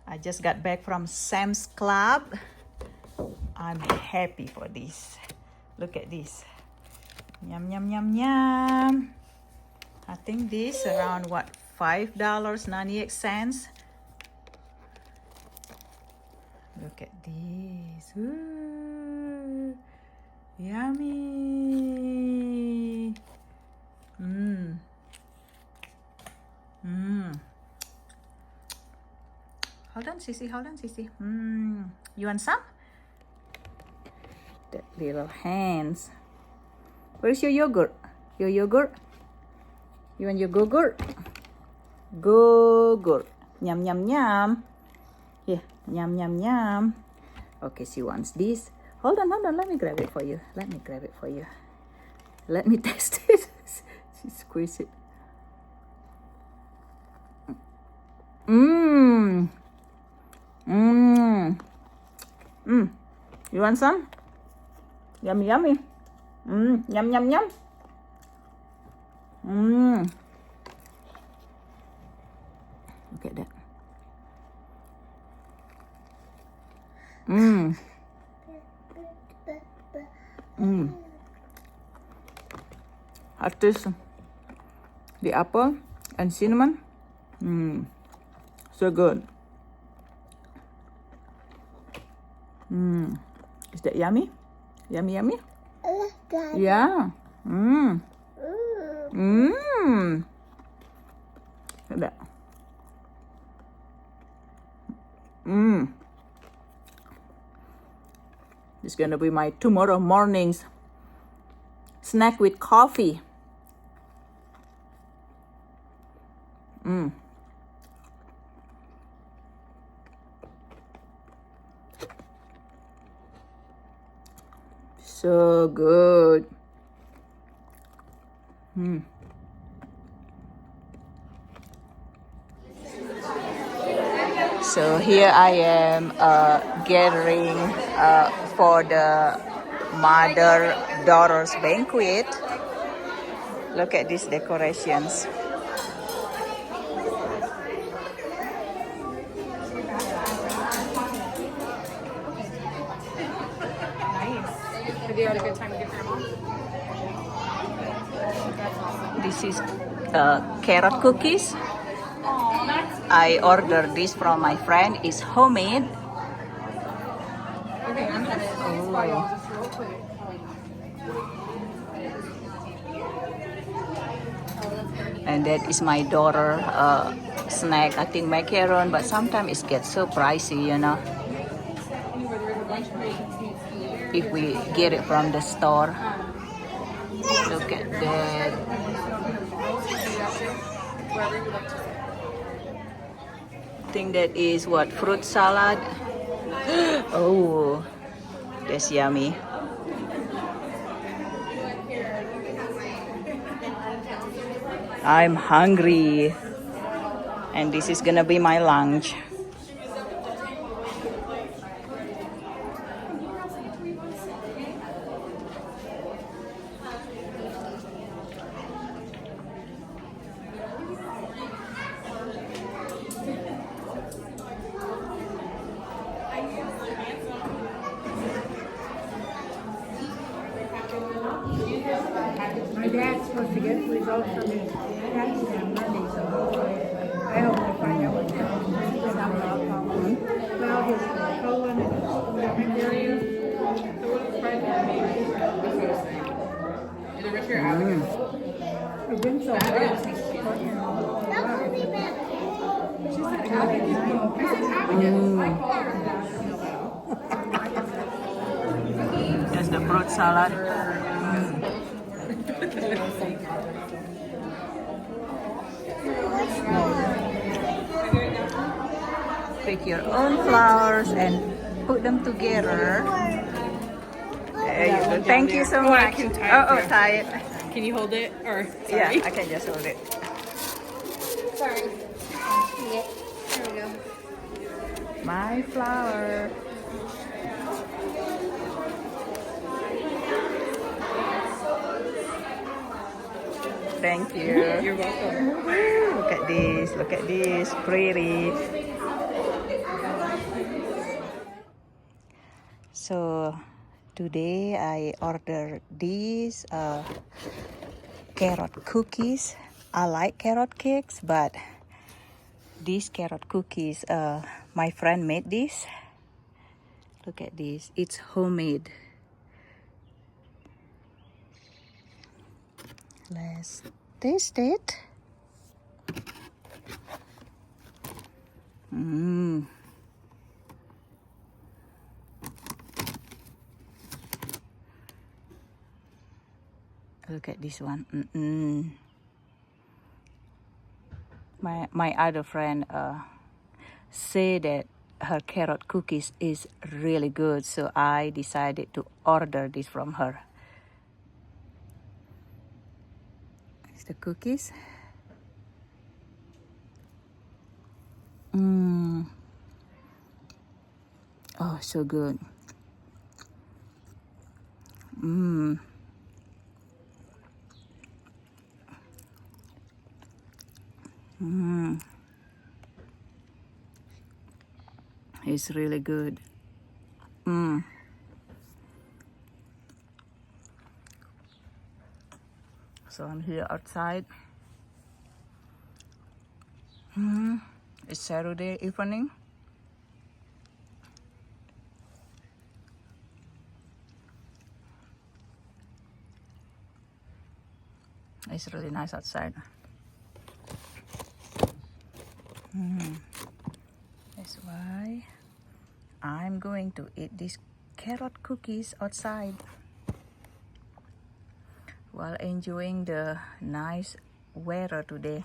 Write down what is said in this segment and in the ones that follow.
I just got back from Sam's Club. I'm happy for this. Look at this. Yum, yum, yum, yum. I think this around what, $5.98. Look at this. Ooh, yummy. Hold on, Sissy. You want some? That little hands. Where's your yogurt? Your yogurt? You want your yogurt? Yogurt. Yum, yum, yum. Here, yum, yum, yum. Okay, she wants this. Hold on. Let me grab it for you. Let me taste it. She squeeze it. You want some? Yummy, yummy. Yum, yum, yum. Look at that. I taste the apple and cinnamon. So good. Is that yummy? Yummy, yummy? Yeah. Look at that. It's gonna be my tomorrow morning's snack with coffee. So good. So here I am gathering for the mother-daughter's banquet. Look at these decorations. Have you had a good time with your grandma? This is carrot cookies. I ordered this from my friend. It's homemade. Okay, I'm gonna buy y'all just real quick. And that is my daughter snack. I think macaron, but sometimes it gets so pricey, you know. If we get it from the store. Look at that. I think that is what, fruit salad. Oh, that's yummy. I'm hungry, and this is gonna be my lunch. My dad's supposed to get results from his test on Monday, so hopefully, I hope to find out what's wrong. Well, his colon and his stomach area. Either Richard or Abigail. It's been so bad. She said Abigail. I said Abigail. I called her. That's the fruit salad. Pick your own flowers and put them together. There you go. Thank you so much. Tie it. Can you hold it? Or Yeah, I can just hold it. Sorry. Yeah, there we go. My flower. Thank you. You're welcome. Look at this. Look at this. Pretty. So today I ordered these carrot cookies. I like carrot cakes, but these carrot cookies, my friend made this. Look at this, it's homemade. Let's taste it. Look at this one. My other friend say that her carrot cookies is really good, so I decided to order this from her. It's the cookies. Oh, so good. It's really good. So I'm here outside. It's Saturday evening. It's really nice outside. That's why I'm going to eat these carrot cookies outside while enjoying the nice weather today.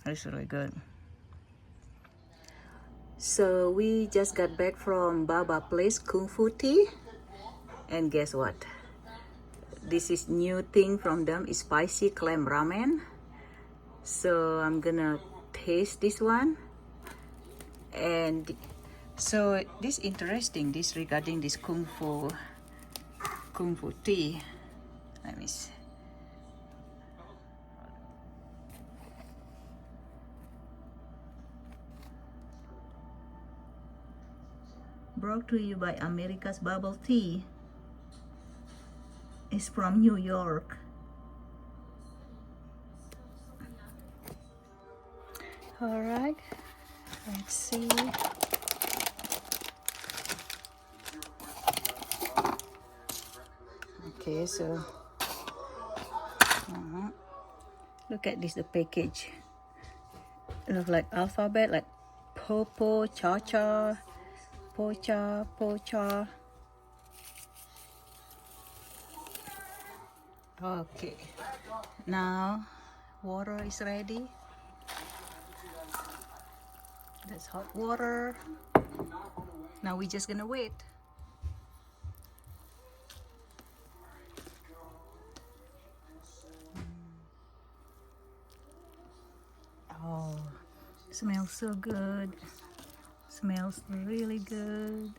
It's really good. So we just got back from Baba Place Kung Fu Tea, and guess what? This is new thing from them, is Spicy Clam Ramen. So I'm gonna taste this one. And so this interesting, this regarding this Kung Fu tea. Let me see. Brought to you by America's Bubble Tea. It's from New York. All right, let's see. Okay, so look at this, the package. It looks like alphabet, like Popo, Cha-Cha, Pocha, Pocha. Okay, now water is ready. That's hot water. Now we're just gonna wait. Oh, smells so good. Smells really good.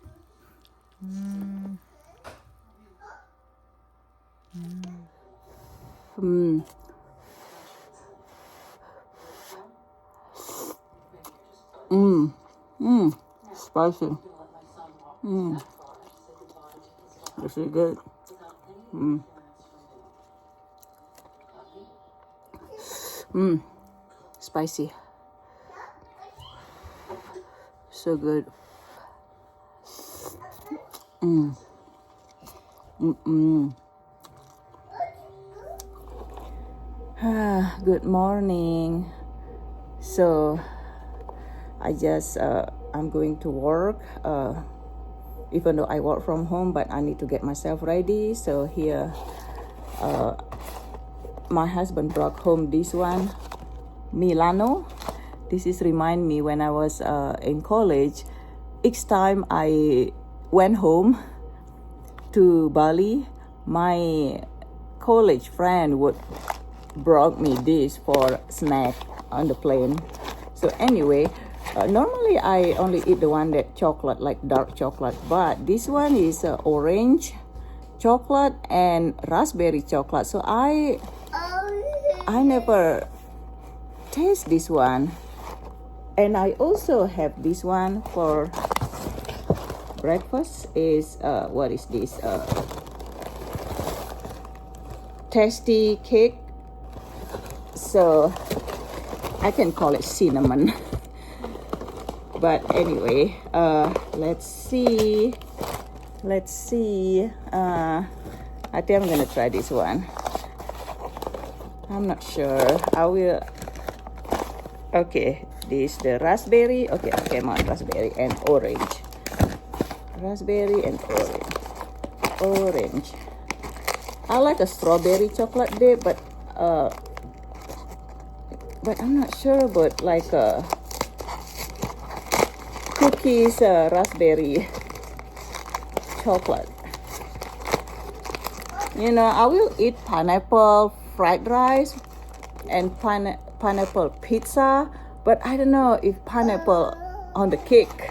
Spicy. This is good. Spicy. So good. Good morning. So I'm going to work, even though I work from home, but I need to get myself ready. So here my husband brought home this one, Milano. This is remind me when I was in college. Each time I went home to Bali, my college friend would brought me this for snack on the plane. So anyway, normally I only eat the one that chocolate, like dark chocolate, but this one is orange chocolate and raspberry chocolate. So I never taste this one. And I also have this one for breakfast. Is what is this? Tasty cake. So I can call it cinnamon. But anyway, let's see. I think I'm gonna try this one. I'm not sure. I will. Okay, this the raspberry. Okay, come on, raspberry and orange. Raspberry and orange. Orange. I like a strawberry chocolate dip, but I'm not sure about like cookies raspberry chocolate. You know, I will eat pineapple fried rice and pineapple pizza, but I don't know if pineapple on the cake.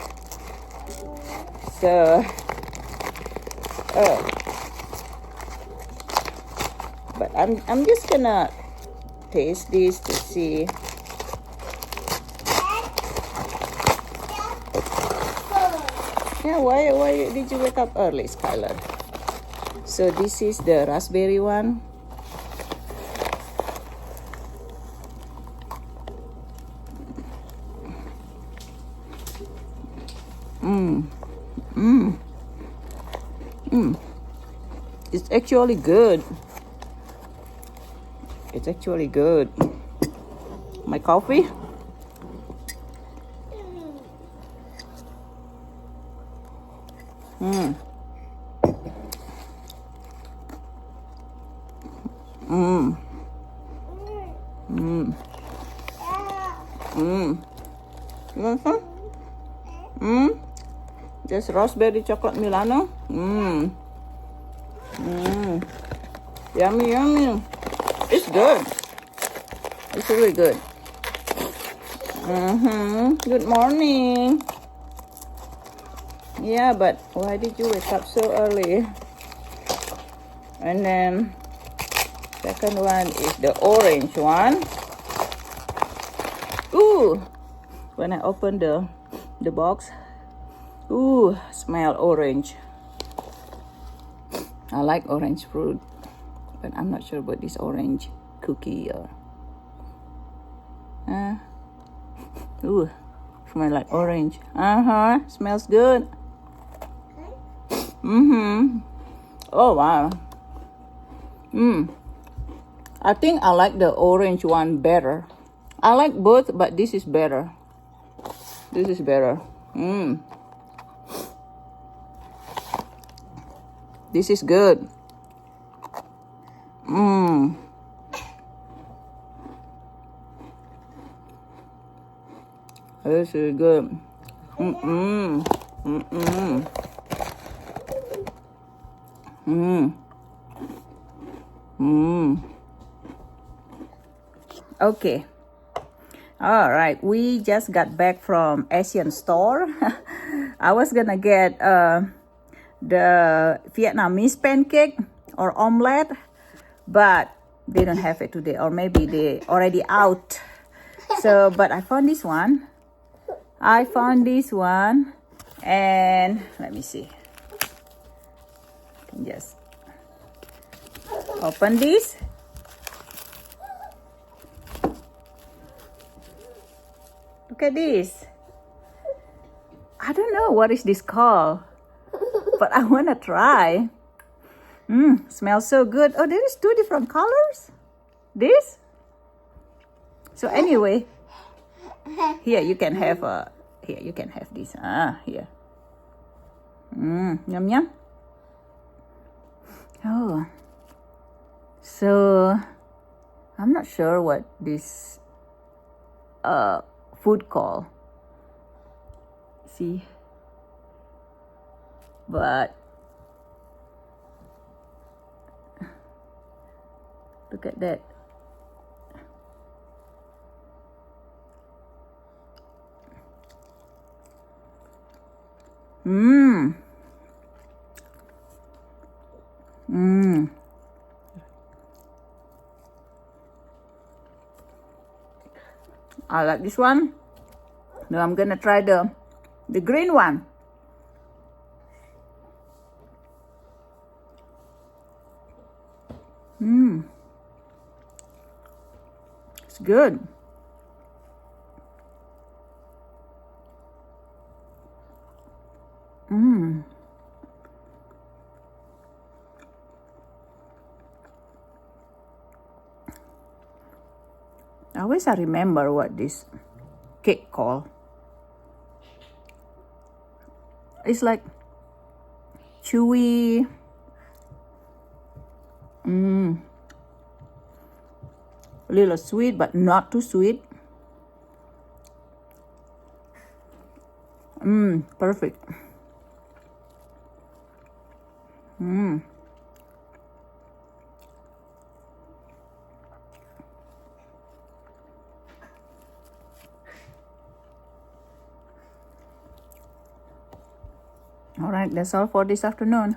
So but I'm just gonna taste this to see. Yeah, why did you wake up early, Skylar? So this is the raspberry one. It's actually good. It's actually good. My coffee. You want some? Just raspberry chocolate Milano. Yummy, yummy. It's good. It's really good. Good morning. Yeah, but why did you wake up so early? And then second one is the orange one. Ooh, when I open the box, ooh, smell orange. I like orange fruit, but I'm not sure about this orange cookie or ooh, smell like orange. Smells good. Oh wow. I think I like the orange one better. I like both, but this is better. This is better. This is good. This is good. Okay. All right. We just got back from Asian store. I was gonna get the Vietnamese pancake or omelette, but they don't have it today, or maybe they already out. So, but I found this one. And let me see. I can just open this. Look at this. I don't know what is this called, but I want to try. Smells so good. Oh, there is 2 different colors. This. So anyway, here you can have this. Here. Yum yum. Oh. So I'm not sure what this food call. See, but look at that. I like this one. Now I'm gonna try the green one. It's good. I wish I remember what this cake called. It's like chewy. A little sweet, but not too sweet. Perfect. All right, that's all for this afternoon.